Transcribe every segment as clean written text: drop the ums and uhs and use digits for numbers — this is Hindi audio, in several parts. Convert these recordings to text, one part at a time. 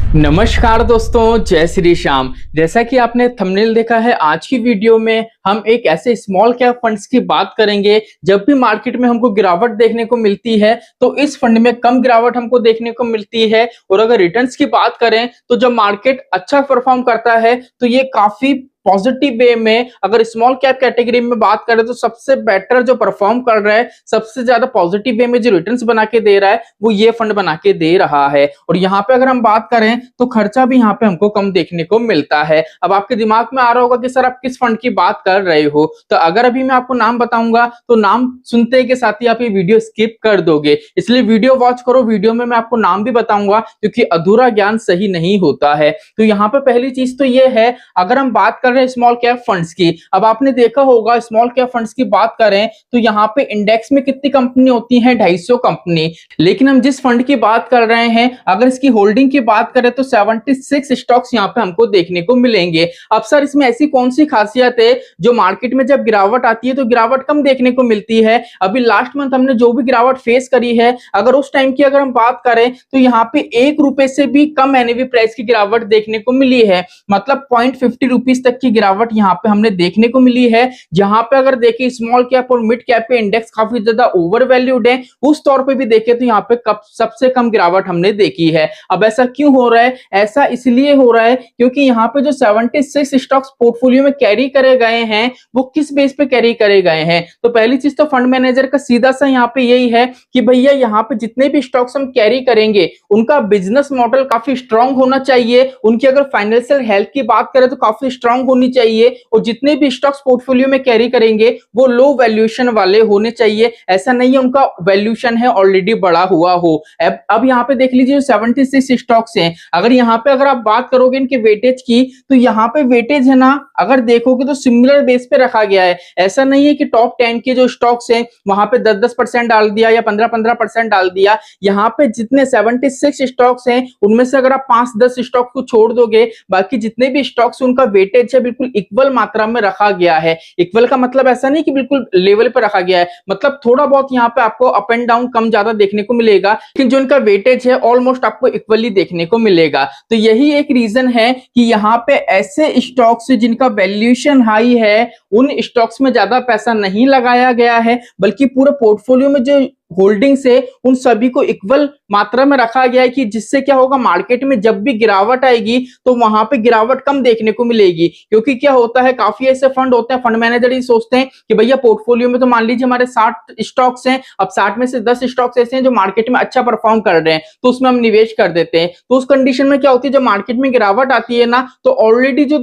नमस्कार दोस्तों, जय श्री श्याम। जैसा कि आपने थंबनेल देखा है, आज की वीडियो में हम एक ऐसे स्मॉल कैप फंड्स की बात करेंगे। जब भी मार्केट में हमको गिरावट देखने को मिलती है तो इस फंड में कम गिरावट हमको देखने को मिलती है, और अगर रिटर्न्स की बात करें तो जब मार्केट अच्छा परफॉर्म करता है तो ये काफी पॉजिटिव वे में, अगर स्मॉल कैप कैटेगरी में बात करें तो सबसे बेटर जो परफॉर्म कर रहा है, सबसे ज्यादा पॉजिटिव वे में जो रिटर्न्स बना के दे रहा है वो ये फंड बना के दे रहा है। और यहाँ पे अगर हम बात करें तो खर्चा भी यहाँ पे हमको कम देखने को मिलता है। अब आपके दिमाग में आ रहा होगा कि सर आप किस फंड की बात कर रहे हो, तो अगर अभी मैं आपको नाम बताऊंगा तो नाम सुनते के साथ ही आप ये वीडियो स्किप कर दोगे, इसलिए वीडियो वॉच करो। वीडियो में मैं आपको नाम भी बताऊंगा क्योंकि अधूरा ज्ञान सही नहीं होता है। तो यहाँ पे पहली चीज तो ये है, अगर हम बात कर रहे हैं स्मॉल कैप फंड्स की, अब आपने देखा होगा स्मॉल कैप फंड्स की बात करें तो यहाँ पे इंडेक्स में कितनी कंपनी होती है, 250 कंपनी। लेकिन हम जिस फंड की बात कर रहे हैं, अगर इसकी होल्डिंग की बात करें तो 76 स्टॉक्स यहाँ पे हमको देखने को मिलेंगे। अब सर इसमें ऐसी कौन सी खासियत है जो मार्केट में जब गिरावट आती है तो गिरावट कम देखने को मिलती है? अभी लास्ट मंथ हमने जो भी गिरावट फेस करी है, अगर उस टाइम की अगर हम बात करें तो यहाँ पे 1 रुपए से भी कम एनएवी प्राइस की गिरावट देखने को मिली है। मतलब 0.50 रुपीज तक की गिरावट यहाँ पे हमने देखने को मिली है। जहां पे अगर देखें स्मॉल कैप और मिड कैप पे इंडेक्स काफी ज्यादा ओवर वैल्यूड है, उस तौर पे भी देखें तो यहाँ पे सबसे कम गिरावट हमने देखी है। अब ऐसा क्यों हो रहा है? ऐसा इसलिए हो रहा है क्योंकि यहाँ पे जो 76 स्टॉक्स पोर्टफोलियो में कैरी करे गए हैं वो किस बेस पे कैरी करे गए हैं? तो पहली चीज तो फंड मैनेजर का सीधा सा यहाँ पे यही है कि भैया यहाँ पे जितने भी स्टॉक्स हम कैरी करेंगे उनका बिजनेस मॉडल काफी स्ट्रांग होना चाहिए, उनकी अगर फाइनेंशियल हेल्थ की बात करें तो काफी स्ट्रांग होनी चाहिए, और जितने भी स्टॉक्स पोर्टफोलियो में कैरी करेंगे वो लो वैल्यूएशन वाले होने चाहिए। ऐसा नहीं है उनका वैल्यूएशन है ऑलरेडी बढ़ा हुआ हो। अब यहाँ पे देख लीजिए 76 स्टॉक्स हैं, अगर यहाँ पे अगर आप बात करोगे इनके वेटेज की तो यहाँ पे वेटेज है ना, अगर देखोगे तो सिमिलर बेस पे रखा गया है। ऐसा नहीं है कि टॉप 10 के जो स्टॉक्स हैं वहां पे 10-10% डाल दिया या 15-15% डाल दिया। यहाँ पे जितने 76 स्टॉक्स हैं उनमें से अगर आप 5-10 स्टॉक को छोड़ दोगे, बाकी जितने भी स्टॉक्स उनका वेटेज है बिल्कुल इक्वल मात्रा में रखा गया है। इक्वल का मतलब ऐसा नहीं कि बिल्कुल लेवल पे रखा गया है, मतलब थोड़ा बहुत यहाँ पे आपको अप एंड डाउन कम ज्यादा देखने को मिलेगा, लेकिन जो इनका वेटेज है ऑलमोस्ट आपको इक्वली देखने को मिलेगा। तो यही एक रीजन है कि यहाँ पे ऐसे स्टॉक्स जिनका वैल्यूएशन हाई है उन स्टॉक्स में ज्यादा पैसा नहीं लगाया गया है, बल्कि पूरे पोर्टफोलियो में जो होल्डिंग्स है उन सभी को इक्वल मात्रा में रखा गया है कि जिससे क्या होगा, मार्केट में जब भी गिरावट आएगी तो वहां पे गिरावट कम देखने को मिलेगी। क्योंकि क्या होता है, काफी ऐसे फंड होते हैं, फंड मैनेजर ही सोचते हैं कि भैया पोर्टफोलियो में तो मान लीजिए हमारे 60 स्टॉक्स हैं, अब 60 में से 10 स्टॉक्स ऐसे हैं जो मार्केट में अच्छा परफॉर्म कर रहे हैं तो उसमें हम निवेश कर देते हैं। तो उस कंडीशन में क्या होती है, जब मार्केट में गिरावट आती है ना तो ऑलरेडी जो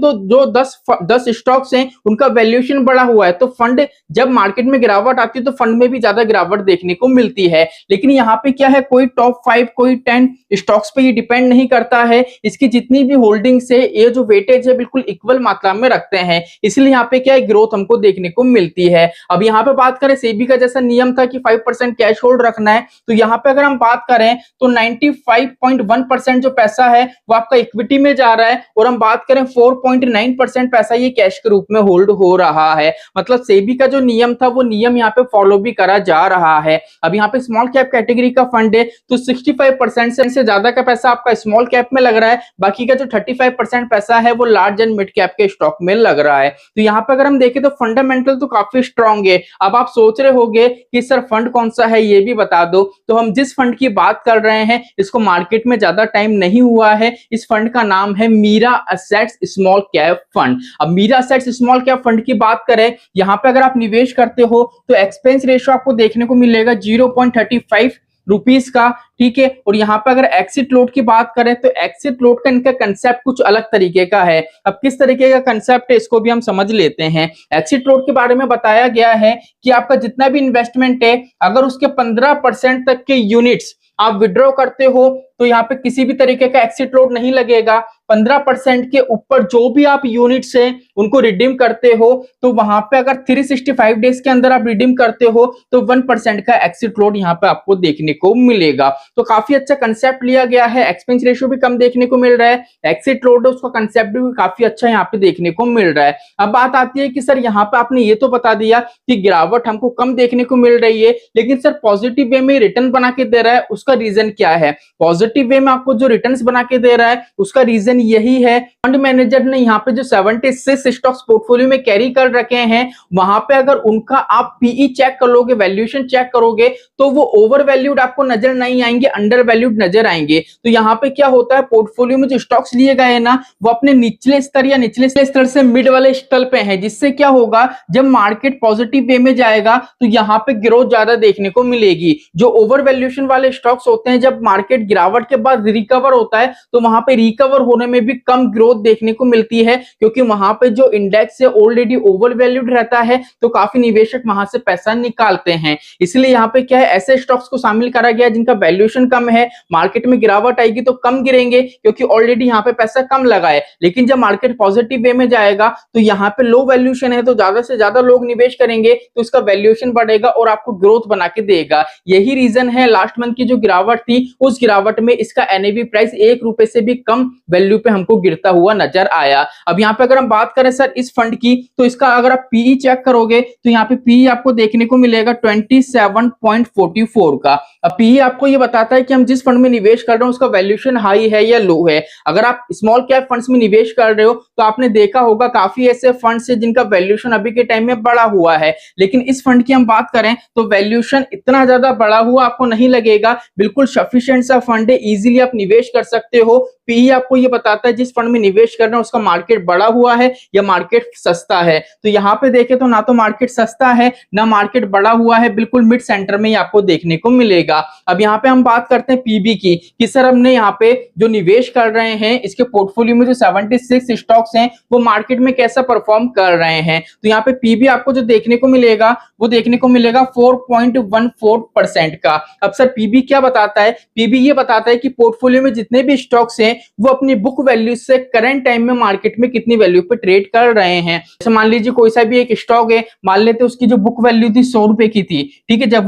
10 स्टॉक्स हैं उनका वैल्यूएशन बढ़ा हुआ है, तो फंड जब मार्केट में गिरावट आती है तो फंड में भी ज्यादा गिरावट देखने को मिलती है। लेकिन यहाँ पे क्या है, कोई टॉप 5 कोई 10 स्टॉक्स पे ये डिपेंड नहीं करता है, इसकी जितनी भी होल्डिंग्स है ये जो वेटेज है बिल्कुल इक्वल मात्रा में रखते हैं, इसलिए यहाँ पे क्या है ग्रोथ हमको देखने को मिलती है। अब यहाँ पे बात करें सेबी का जैसा नियम था कि 5% कैश होल्ड रखना है, तो यहाँ पे अगर हम बात करें तो 95.1% जो पैसा है वो आपका इक्विटी में जा रहा है, और हम बात करें 4.9% पैसा ये कैश के रूप में होल्ड हो रहा है। मतलब सेबी का जो नियम था वो नियम यहाँ पे फॉलो भी करा जा रहा है। अब यहाँ पे स्मॉल कैप कैटेगरी का फंड है तो 65% से ज्यादा का पैसा आपका स्मॉल कैप में लग रहा है, बाकी का जो 35% पैसा है वो लार्ज एंड मिड कैप के स्टॉक में लग रहा है। तो यहाँ पे अगर हम देखें तो फंडामेंटल तो काफी स्ट्रांग है। अब आप सोच रहे होंगे कि सर फंड कौन सा है ये भी बता दो, तो हम जिस फंड की बात कर रहे हैं इसको मार्केट में ज्यादा टाइम नहीं हुआ है, इस फंड का नाम है Mirae assets small cap fund. अब Mirae assets small cap fund की बात करें, यहाँ पे अगर आप निवेश करते हो तो एक्सपेंस रेशियो आपको देखने को मिलेगा 0.35 रुपीस का, ठीक है। और यहाँ पे अगर एक्सिट लोड की बात करें तो एक्सिट लोड का इनका कंसेप्ट कुछ अलग तरीके का है। अब किस तरीके का कंसेप्ट है इसको भी हम समझ लेते हैं। एक्सिट लोड के बारे में बताया गया है कि आपका जितना भी इन्वेस्टमेंट है अगर उसके 15% तक के यूनिट्स आप विड्रॉ करते हो तो यहाँ पे किसी भी तरीके का एक्सिट लोड नहीं लगेगा। 15% के ऊपर जो भी आप यूनिट्स हैं उनको रिडीम करते हो तो वहां पे अगर 365 डेज के अंदर आप रिडीम करते हो तो 1% का एक्सिट लोड यहाँ पे आपको देखने को मिलेगा। तो काफी अच्छा कंसेप्ट लिया गया है, एक्सपेंस रेशियो भी कम देखने को मिल रहा है, एक्सिट लोड उसका कंसेप्ट भी काफी अच्छा यहाँ पे देखने को मिल रहा है। अब बात आती है कि सर यहाँ पे आपने ये तो बता दिया कि गिरावट हमको कम देखने को मिल रही है, लेकिन सर पॉजिटिव वे में रिटर्न बना के दे रहा है, उसका रीजन क्या है? पॉजिटिव पॉजिटिव वे में आपको जो रिटर्न्स बना के दे रहा है उसका रीजन यही है, फंड मैनेजर ने यहाँ पे जो 76 स्टॉक्स पोर्टफोलियो में कैरी कर रखे हैं वहां पे अगर उनका आप पीई चेक कर लोगे, वैल्यूएशन चेक करोगे तो वो ओवर वैल्यूड आपको नजर नहीं आएंगे, अंडर वैल्यूड नजर आएंगे। तो यहाँ पे क्या होता है, पोर्टफोलियो में जो स्टॉक्स लिए गए हैं ना वो अपने निचले स्तर या निचले स्तर से मिड वाले स्तर पे है, जिससे क्या होगा जब मार्केट पॉजिटिव वे में जाएगा तो यहाँ पे ग्रोथ ज्यादा देखने को मिलेगी। जो ओवर वैल्यूएशन वाले स्टॉक्स होते हैं जब मार्केट गिरावट के बाद रिकवर होता है तो वहां पे रिकवर होने में भी कम ग्रोथ देखने को मिलती है, क्योंकि वहां पे जो इंडेक्स है ऑलरेडी ओवर वैल्यूड रहता है तो काफी निवेशक वहां से पैसा निकालते हैं। इसलिए यहाँ पे क्या है, ऐसे स्टॉक्स को शामिल करा गया जिनका वैल्यूएशन कम है, मार्केट में गिरावट आएगी तो कम गिरेंगे क्योंकि ऑलरेडी यहाँ पे पैसा कम लगा है। लेकिन जब मार्केट पॉजिटिव वे में जाएगा तो यहाँ पे लो वैल्यूएशन है तो ज्यादा से ज्यादा लोग निवेश करेंगे तो उसका वैल्यूएशन बढ़ेगा और आपको ग्रोथ बना के देगा। यही रीजन है लास्ट मंथ की जो गिरावट थी उस गिरावट में इसका एनएवी प्राइस 1 रुपए से भी कम वैल्यू पे हमको गिरता हुआ नजर आया। अब यहाँ पे अगर हम बात करें सर इस फंड की तो इसका अगर आप पीई चेक करोगे तो यहाँ पे पीई आपको देखने को मिलेगा 27.44 का। अब पीई आपको ये बताता है कि हम जिस फंड में निवेश कर रहे हैं उसका वैल्यूएशन हाई है या लो है। अगर आप स्मॉल कैप फंड्स में निवेश कर रहे हो तो आपने देखा होगा काफी ऐसे फंड्स है जिनका वैल्यूएशन अभी के टाइम में बढ़ा हुआ है, लेकिन इस फंड की हम बात करें तो वैल्यूएशन इतना ज्यादा बढ़ा हुआ आपको नहीं लगेगा, बिल्कुल सफिशिएंट सा फंड है, इजीली आप निवेश कर सकते हो। पीई आपको ये बताता है जिस फंड में निवेश कर रहे हैं उसका मार्केट बढ़ा हुआ है या मार्केट सस्ता है। तो यहाँ पे देखें तो ना तो मार्केट सस्ता है ना मार्केट बढ़ा हुआ है, बिल्कुल मिड सेंटर में ही आपको देखने को मिलेगा। अब यहाँ पे हम बात करते हैं पीबी की कि सर हमने यहाँ पे जो निवेश कर रहे हैं इसके पोर्टफोलियो में जो 76 स्टॉक्स हैं वो मार्केट में कैसा परफॉर्म कर रहे हैं। तो यहाँ पे पीबी आपको जो देखने को मिलेगा वो देखने को मिलेगा 4.14% का। अब सर पीबी क्या बताता है, पीबी ये बताता है कि पोर्टफोलियो में जितने भी स्टॉक्स हैं वो अपनी बुक वैल्यू से करंट टाइम में मार्केट में कितनी वैल्यू पे ट्रेड कर रहे हैं। जैसे मान लीजिए कोई सा भी एक स्टॉक है, मान लेते उसकी जो बुक वैल्यू थी 100 रुपए की थी, ठीक है, जब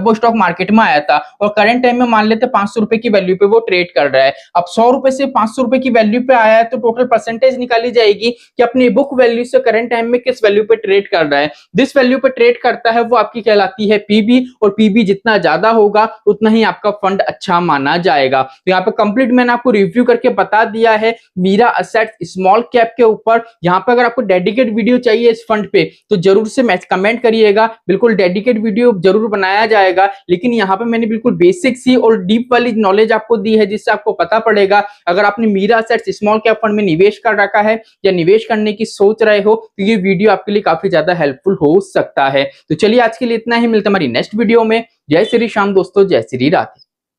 वो स्टॉक मार्केट में आया था और करंट टाइम में मान लेते 500 रुपए की वैल्यू पे वो ट्रेड कर रहा है। अब 100 रुपए से 500 रुपए की वैल्यू पे आया है तो टोटल परसेंटेज निकाली जाएगी कि अपनी बुक वैल्यू से करंट टाइम में किस वैल्यू पे ट्रेड कर रहा है। जिस वैल्यू पे ट्रेड करता है वो आपकी कहलाती है पीबी, और पीबी जितना ज्यादा होगा उतना ही आपका फंड अच्छा माना जाएगा। तो यहाँ पे कंप्लीट मैंने आपको रिव्यू करके बता दिया है मीरा असेट्स स्मॉल कैप के ऊपर। यहाँ पे अगर आपको डेडिकेट वीडियो चाहिए इस फंड पे तो जरूर से कमेंट करिएगा, बिल्कुल डेडिकेट वीडियो जरूर बनाया जाएगा। लेकिन यहाँ पे मैंने बिल्कुल बेसिक सी और डीप वाली नॉलेज आपको दी है जिससे आपको पता पड़ेगा अगर आपने Mirae assets small cap fund में निवेश कर रखा है या निवेश करने की सोच रहे हो तो ये वीडियो आपके लिए काफी ज्यादा हेल्पफुल हो सकता है। तो चलिए आज के लिए इतना ही, मिलते हैं हमारी नेक्स्ट वीडियो में। जय श्री श्याम दोस्तों, जय श्री राधे।